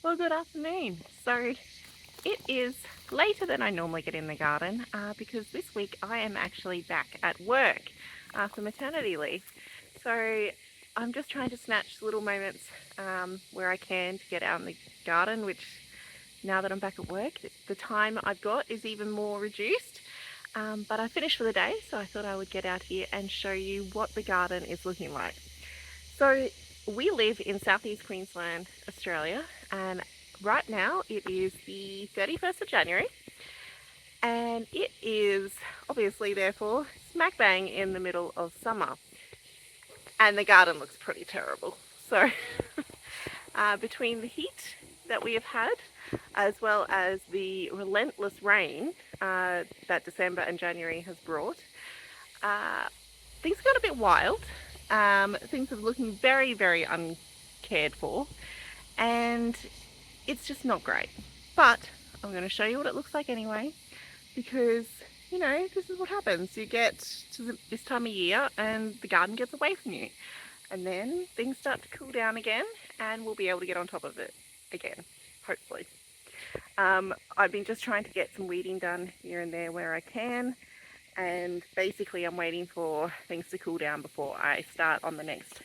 Well, good afternoon. So it is later than I normally get in the garden because this week I am actually back at work after maternity leave. So I'm just trying to snatch little moments where I can to get out in the garden, which now that I'm back at work, the time I've got is even more reduced. But I finished for the day, so I thought I would get out here and show you what the garden is looking like. So we live in southeast Queensland, Australia, and right now it is the 31st of January, and it is obviously therefore smack bang in the middle of summer, and the garden looks pretty terrible. So between the heat that we have had, as well as the relentless rain that December and January has brought, things got a bit wild. Things are looking very, very uncared for, and it's just not great. But I'm going to show you what it looks like anyway, because you know, this is what happens. You get to this time of year and the garden gets away from you, and then things start to cool down again and we'll be able to get on top of it again, hopefully. I've been just trying to get some weeding done here and there where I can, and basically I'm waiting for things to cool down before I start on the next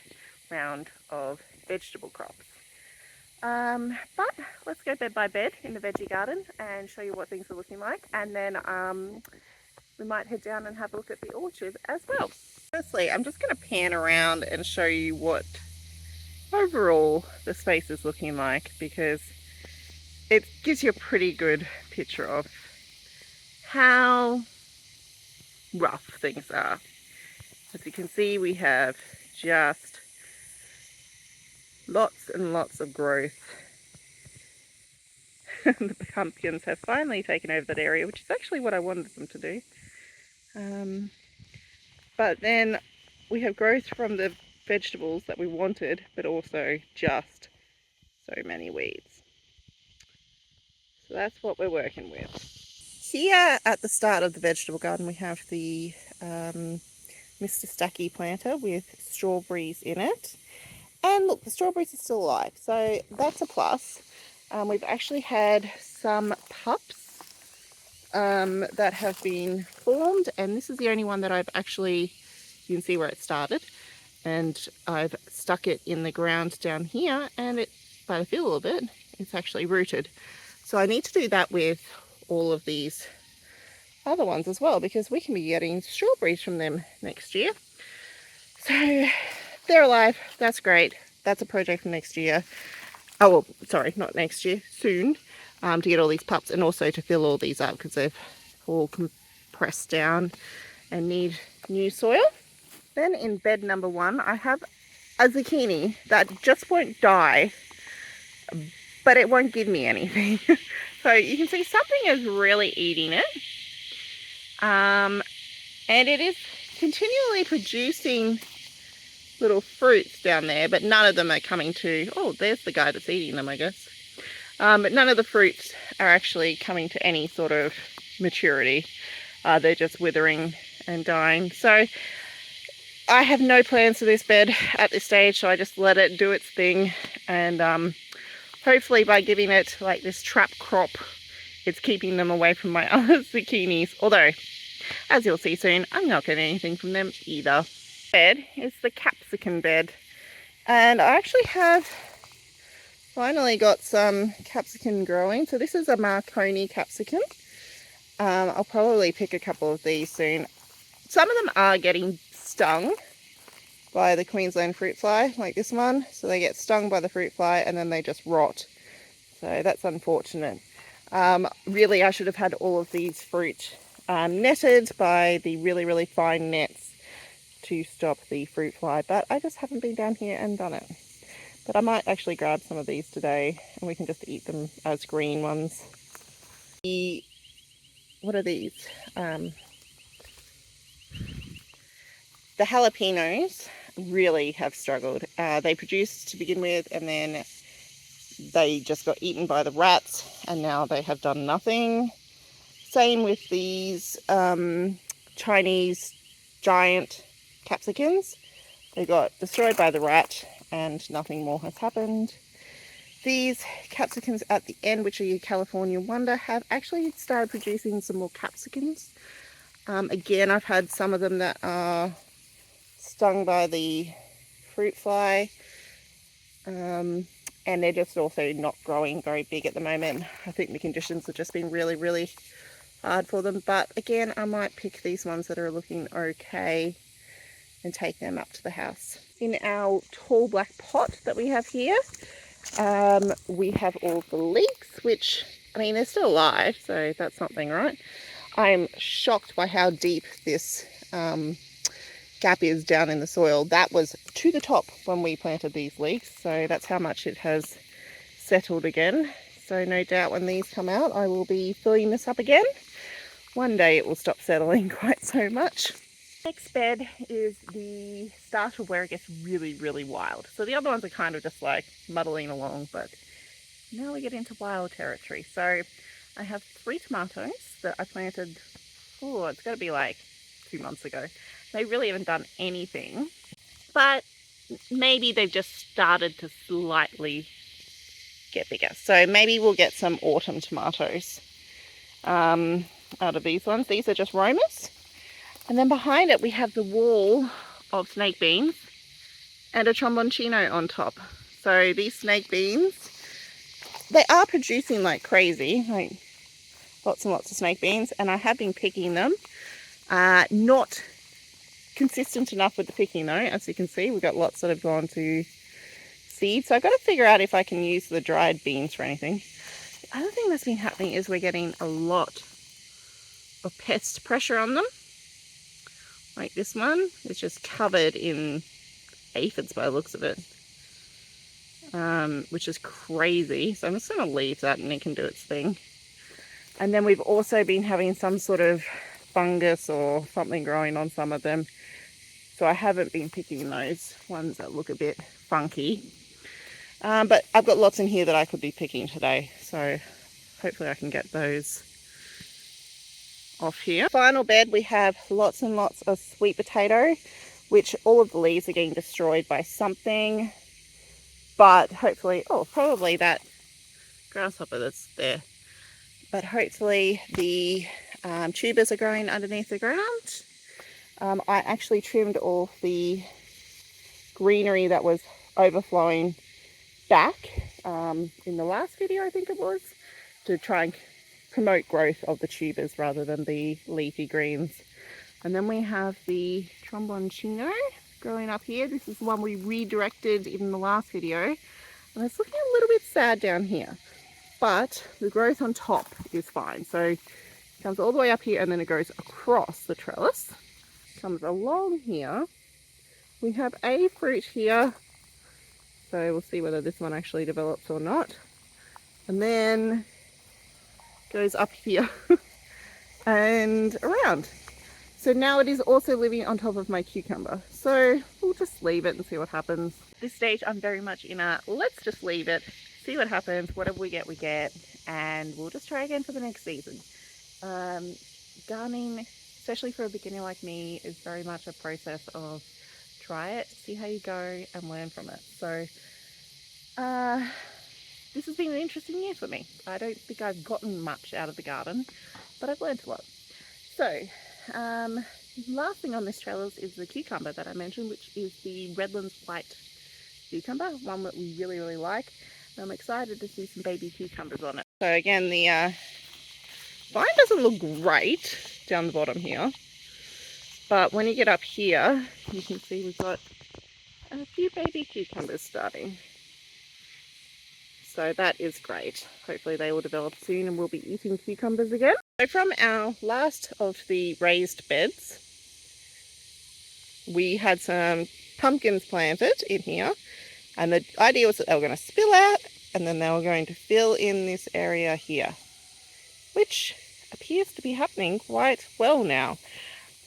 round of vegetable crops. But let's go bed by bed in the veggie garden and show you what things are looking like, and then we might head down and have a look at the orchard as well. Firstly, I'm just going to pan around and show you what overall the space is looking like, because it gives you a pretty good picture of how rough things are. As you can see, we have just lots and lots of growth. The pumpkins have finally taken over that area, which is actually what I wanted them to do. But then we have growth from the vegetables that we wanted, but also just so many weeds. So that's what we're working with. Here at the start of the vegetable garden, we have the Mr. Stacky planter with strawberries in it. And look, the strawberries are still alive, so that's a plus. We've actually had some pups that have been formed, and this is the only one that I've actually, you can see where it started, and I've stuck it in the ground down here, and it, by the feel of it, it's actually rooted. So I need to do that with all of these other ones as well, because we can be getting strawberries from them next year. So they're alive, that's great. That's a project for next year. Oh, well, sorry, not next year, soon, to get all these pups, and also to fill all these up because they've all compressed down and need new soil. Then in bed number 1, I have a zucchini that just won't die, but it won't give me anything. So you can see something is really eating it. And it is continually producing little fruits down there, but none of them are coming to, oh, there's the guy that's eating them, I guess. But none of the fruits are actually coming to any sort of maturity. They're just withering and dying. So I have no plans for this bed at this stage, so I just let it do its thing, and hopefully by giving it like this trap crop, it's keeping them away from my other zucchinis. Although, as you'll see soon, I'm not getting anything from them either. Bed is the capsicum bed, and I actually have finally got some capsicum growing. So this is a Marconi capsicum. I'll probably pick a couple of these soon. Some of them are getting stung by the Queensland fruit fly, like this one. So they get stung by the fruit fly and then they just rot. So that's unfortunate. Really, I should have had all of these fruit netted by the really, really fine nets to stop the fruit fly, but I just haven't been down here and done it. But I might actually grab some of these today and we can just eat them as green ones. What are these? The jalapenos really have struggled. They produced to begin with, and then they just got eaten by the rats, and now they have done nothing. Same with these Chinese giant capsicums. They got destroyed by the rat and nothing more has happened. These capsicums at the end, which are your California Wonder, have actually started producing some more capsicums. Again, I've had some of them that are stung by the fruit fly, and they're just also not growing very big at the moment. I think the conditions have just been really, really hard for them. But again, I might pick these ones that are looking okay and take them up to the house. In our tall black pot that we have here, we have all the leeks, which, I mean, they're still alive, so that's something, right? I'm shocked by how deep this gap is down in the soil. That was to the top when we planted these leeks, so that's how much it has settled again. So no doubt when these come out, I will be filling this up again. One day it will stop settling quite so much. Next bed is the start of where it gets really, really wild. So the other ones are kind of just like muddling along, but now we get into wild territory. So I have 3 tomatoes that I planted, oh, it's got to be like 2 months ago. They really haven't done anything, but maybe they've just started to slightly get bigger. So maybe we'll get some autumn tomatoes out of these ones. These are just Romas. And then behind it we have the wall of snake beans and a tromboncino on top. So these snake beans, they are producing like crazy, like lots and lots of snake beans, and I have been picking them. Not consistent enough with the picking though. As you can see, we've got lots that have gone to seed. So I've got to figure out if I can use the dried beans for anything. The other thing that's been happening is we're getting a lot of pest pressure on them. Like this one is just covered in aphids by the looks of it, which is crazy. So I'm just going to leave that and it can do its thing. And then we've also been having some sort of fungus or something growing on some of them. So I haven't been picking those ones that look a bit funky. But I've got lots in here that I could be picking today. So hopefully I can get those off here. Final bed, we have lots and lots of sweet potato, which all of the leaves are getting destroyed by something. But hopefully, oh, probably that grasshopper that's there. But hopefully the tubers are growing underneath the ground. I actually trimmed all the greenery that was overflowing back in the last video, I think it was, to try and promote growth of the tubers rather than the leafy greens. And then we have the tromboncino growing up here. This is the one we redirected in the last video, and it's looking a little bit sad down here, but the growth on top is fine. So it comes all the way up here and then it goes across the trellis, comes along here. We have a fruit here, so we'll see whether this one actually develops or not, and then goes up here and around. So now it is also living on top of my cucumber. So we'll just leave it and see what happens. At this stage I'm very much in a let's just leave it, see what happens, whatever we get, and we'll just try again for the next season. Gardening, especially for a beginner like me, is very much a process of try it, see how you go, and learn from it. So this has been an interesting year for me. I don't think I've gotten much out of the garden, but I've learned a lot. So, last thing on this trellis is the cucumber that I mentioned, which is the Redlands white cucumber, one that we really, really like. And I'm excited to see some baby cucumbers on it. So again, the vine doesn't look great down the bottom here, but when you get up here, you can see we've got a few baby cucumbers starting. So that is great. Hopefully they will develop soon and we'll be eating cucumbers again. So from our last of the raised beds, we had some pumpkins planted in here, and the idea was that they were going to spill out and then they were going to fill in this area here, which appears to be happening quite well now.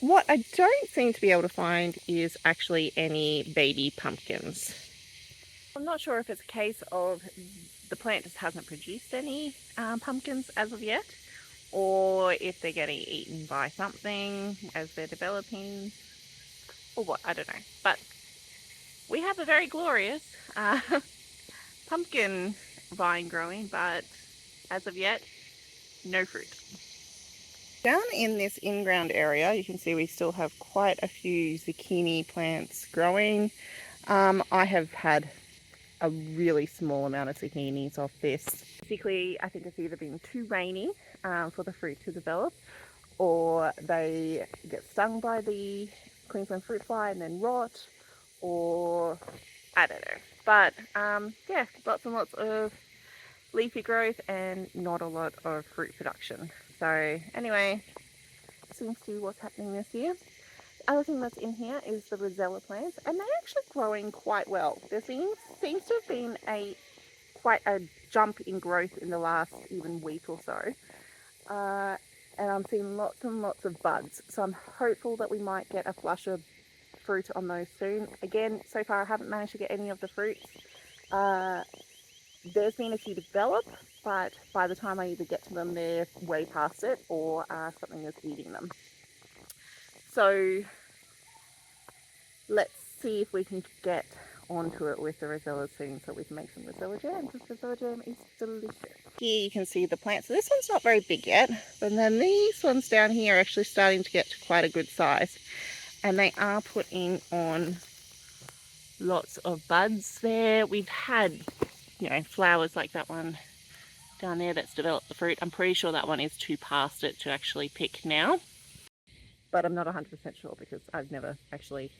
What I don't seem to be able to find is actually any baby pumpkins. I'm not sure if it's a case of the plant just hasn't produced any pumpkins as of yet, or if they're getting eaten by something as they're developing, or what, I don't know. But we have a very glorious pumpkin vine growing, but as of yet, no fruit. Down in this in-ground area, you can see we still have quite a few zucchini plants growing. I have had a really small amount of zucchinis off this. Basically, I think it's either been too rainy for the fruit to develop, or they get stung by the Queensland fruit fly and then rot, or I don't know. But yeah, lots and lots of leafy growth and not a lot of fruit production. So anyway, seems to be what's happening this year. The other thing that's in here is the rosella plants, and they're actually growing quite well. There seems to have been quite a jump in growth in the last even week or so. And I'm seeing lots and lots of buds. So I'm hopeful that we might get a flush of fruit on those soon. Again, so far I haven't managed to get any of the fruits. There's been a few develop, but by the time I either get to them, they're way past it, or something is eating them. So let's see if we can get onto it with the rosella soon so we can make some rosella jam, because rosella jam is delicious. Here you can see the plants. So this one's not very big yet, but then these ones down here are actually starting to get to quite a good size, and they are putting on lots of buds there. We've had, you know, flowers like that one down there that's developed the fruit. I'm pretty sure that one is too past it to actually pick now, but I'm not 100% sure because I've never actually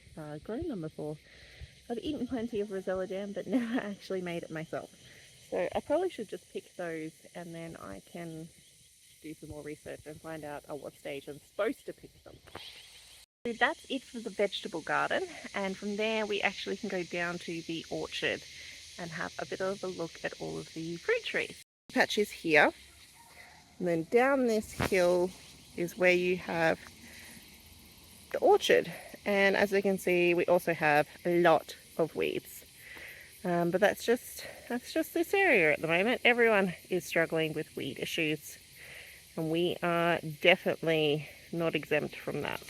grown them before. I've eaten plenty of rosella jam, but never actually made it myself. So I probably should just pick those, and then I can do some more research and find out at what stage I'm supposed to pick them. So that's it for the vegetable garden, and from there we actually can go down to the orchard and have a bit of a look at all of the fruit trees. Patches here, and then down this hill is where you have the orchard, and as you can see we also have a lot of weeds, but that's just this area at the moment. Everyone is struggling with weed issues, and we are definitely not exempt from that.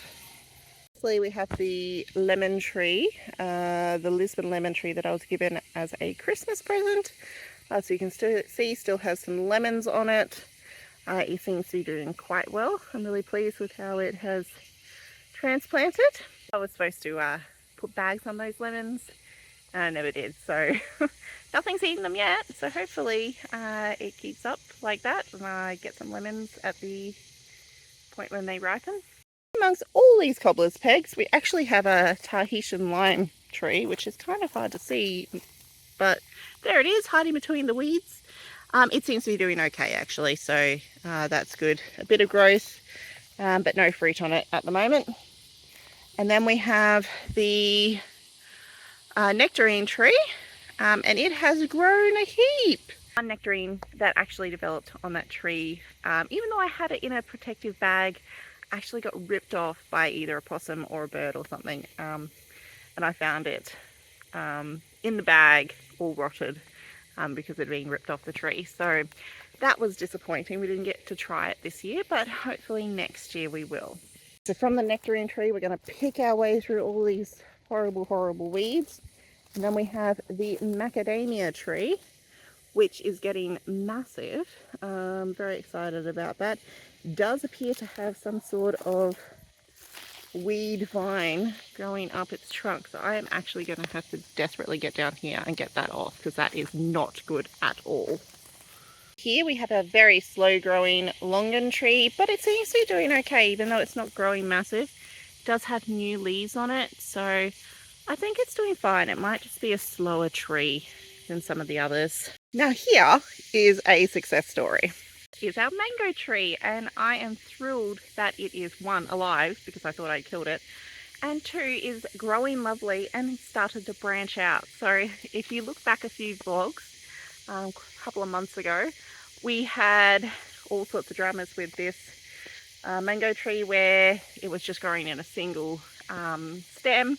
We have the lemon tree, the Lisbon lemon tree that I was given as a Christmas present. So you can still has some lemons on it. It seems to be doing quite well. I'm really pleased with how it has transplanted. I was supposed to put bags on those lemons, and I never did, so nothing's eaten them yet. So hopefully it keeps up like that and I get some lemons at the point when they ripen. Amongst all these cobbler's pegs, we actually have a Tahitian lime tree, which is kind of hard to see, but there it is, hiding between the weeds. It seems to be doing okay actually, so that's good. A bit of growth, but no fruit on it at the moment. And then we have the nectarine tree, and it has grown a heap. One nectarine that actually developed on that tree, even though I had it in a protective bag, actually got ripped off by either a possum or a bird or something, and I found it in the bag all rotted because it had been ripped off the tree. So that was disappointing. We didn't get to try it this year, but hopefully next year we will. So from the nectarine tree we're going to pick our way through all these horrible weeds, and then we have the macadamia tree, which is getting massive. Very excited about that. Does appear to have some sort of weed vine growing up its trunk, so I am actually going to have to desperately get down here and get that off, because that is not good at all. Here we have a very slow growing longan tree, but it seems to be doing okay even though it's not growing massive. It does have new leaves on it, so I think it's doing fine. It might just be a slower tree than some of the others. Now here is a success story. Here's our mango tree, and I am thrilled that it is, one, alive because I thought I'd killed it, and two, is growing lovely and started to branch out. So if you look back a few vlogs a couple of months ago, we had all sorts of dramas with this mango tree where it was just growing in a single stem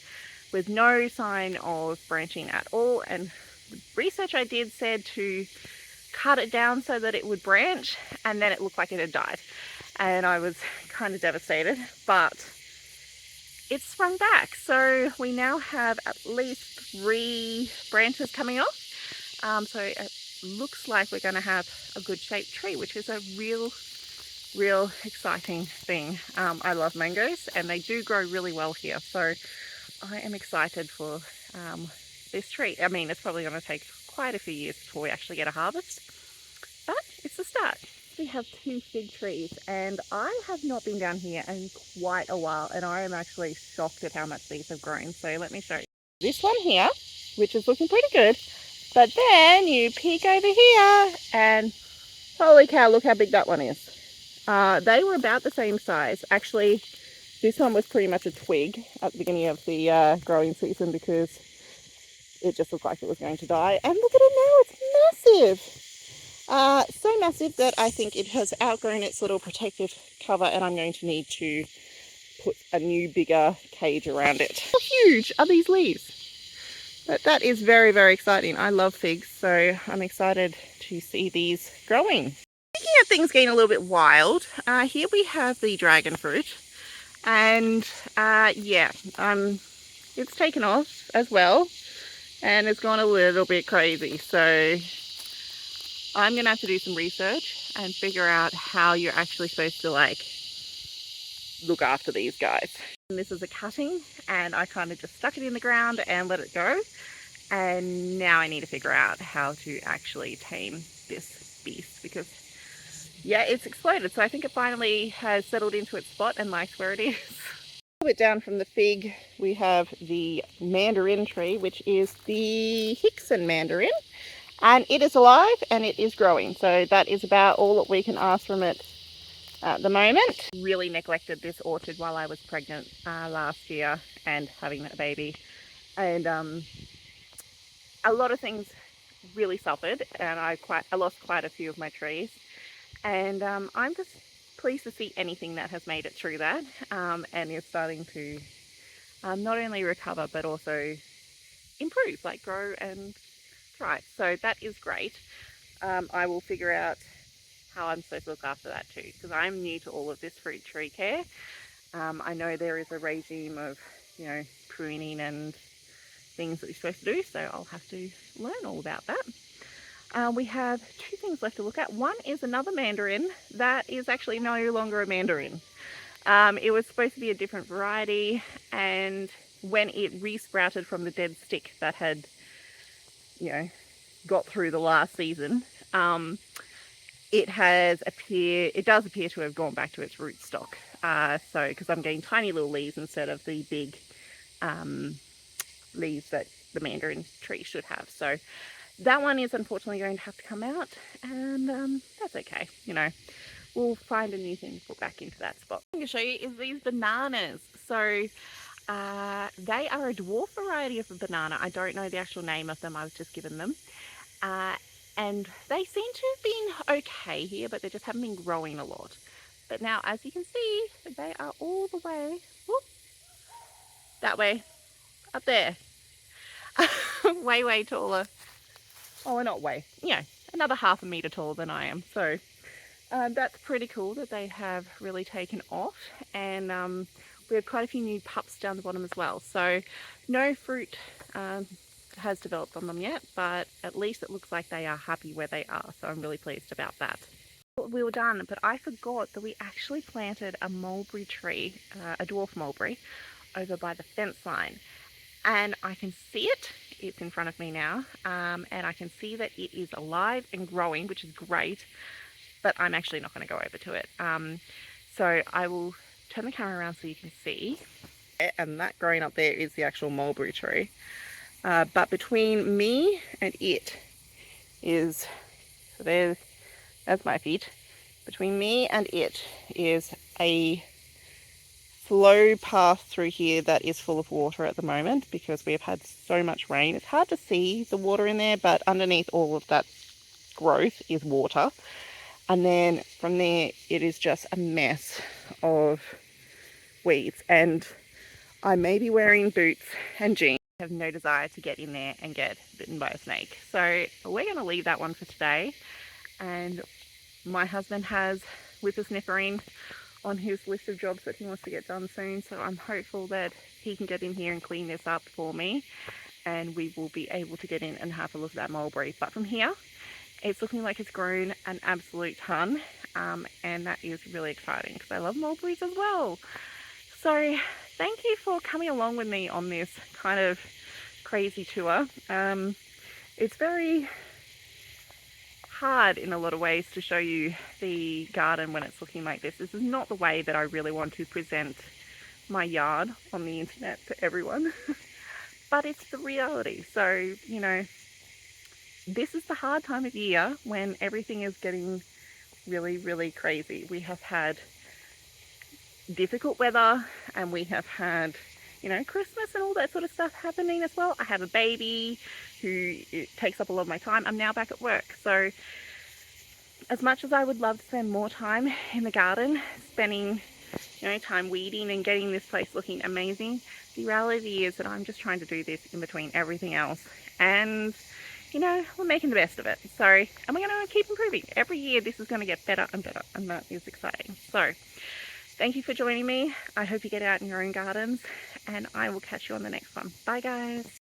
with no sign of branching at all, and the research I did said to cut it down so that it would branch, and then it looked like it had died, and I was kind of devastated, but it sprung back. So we now have at least 3 branches coming off, so looks like we're going to have a good shaped tree, which is a real exciting thing. I love mangoes and they do grow really well here, so I am excited for this tree. I mean, it's probably going to take quite a few years before we actually get a harvest, but it's the start. We have 2 fig trees and I have not been down here in quite a while, and I am actually shocked at how much these have grown. So let me show you. This one here, which is looking pretty good, but then you peek over here and holy cow, look how big that one is. They were about the same size. Actually, this one was pretty much a twig at the beginning of the growing season because it just looked like it was going to die. And look at it now, it's massive. So massive that I think it has outgrown its little protective cover and I'm going to need to put a new bigger cage around it. How huge are these leaves? But that is very exciting. I love figs, so I'm excited to see these growing. Speaking of things getting a little bit wild, here we have the dragon fruit, and yeah, it's taken off as well, and it's gone a little bit crazy. So I'm gonna have to do some research and figure out how you're actually supposed to like look after these guys. And this is a cutting, and I kind of just stuck it in the ground and let it go. And now I need to figure out how to actually tame this beast because, yeah, it's exploded. So I think it finally has settled into its spot and likes where it is. A little bit down from the fig, we have the mandarin tree, which is the Hickson mandarin. And it is alive and it is growing. So that is about all that we can ask from it at the moment. Really neglected this orchard while I was pregnant last year and having a baby. And a lot of things really suffered, and I lost quite a few of my trees, and I'm just pleased to see anything that has made it through that and is starting to not only recover but also improve, like grow and thrive. So that is great. I will figure out how I'm supposed to look after that too, because I'm new to all of this fruit tree care. I know there is a regime of, you know, pruning and things that you're supposed to do, so I'll have to learn all about that. We have 2 things left to look at. One is another mandarin that is actually no longer a mandarin. It was supposed to be a different variety, and when it re-sprouted from the dead stick that had, you know, got through the last season, it does appear to have gone back to its root stock. So because I'm getting tiny little leaves instead of the big leaves that the mandarin tree should have. So that one is unfortunately going to have to come out, and that's okay. You know, we'll find a new thing to put back into that spot. What I'm going to show you is these bananas. So they are a dwarf variety of a banana. I don't know the actual name of them. I was just given them. And they seem to have been okay here, but they just haven't been growing a lot. But now, as you can see, they are all the way, whoop, that way, up there. way taller. Oh, not way, you know, another half a meter taller than I am. So that's pretty cool that they have really taken off, and we have quite a few new pups down the bottom as well. So no fruit has developed on them yet, but at least it looks like they are happy where they are, so I'm really pleased about that. We were done, but I forgot that we actually planted a mulberry tree, a dwarf mulberry, over by the fence line, and I can see it. It's in front of me now, and I can see that it is alive and growing, which is great, but I'm actually not going to go over to it. So I will turn the camera around so you can see. And that growing up there is the actual mulberry tree. But between me and it is, so that's my feet. Between me and it is a flow path through here that is full of water at the moment because we've had so much rain. It's hard to see the water in there, but underneath all of that growth is water. And then from there, it is just a mess of weeds. And I may be wearing boots and jeans. I have no desire to get in there and get bitten by a snake. So we're going to leave that one for today. And my husband has whippersniffering on his list of jobs that he wants to get done soon. So I'm hopeful that he can get in here and clean this up for me. And we will be able to get in and have a look at that mulberry. But from here, it's looking like it's grown an absolute ton, and that is really exciting because I love mulberries as well. So thank you for coming along with me on this kind of crazy tour. It's very hard in a lot of ways to show you the garden when it's looking like this. This is not the way that I really want to present my yard on the internet to everyone, but it's the reality. So, you know, this is the hard time of year when everything is getting really, really crazy. We have had difficult weather, and we have had, you know, Christmas and all that sort of stuff happening as well. I have a baby who takes up a lot of my time. I'm now back at work. So as much as I would love to spend more time in the garden, spending, you know, time weeding and getting this place looking amazing, the reality is that I'm just trying to do this in between everything else. And, you know, we're making the best of it. So, and we're going to keep improving. Every year this is going to get better and better, and that is exciting. So thank you for joining me. I hope you get out in your own gardens, and I will catch you on the next one. Bye guys.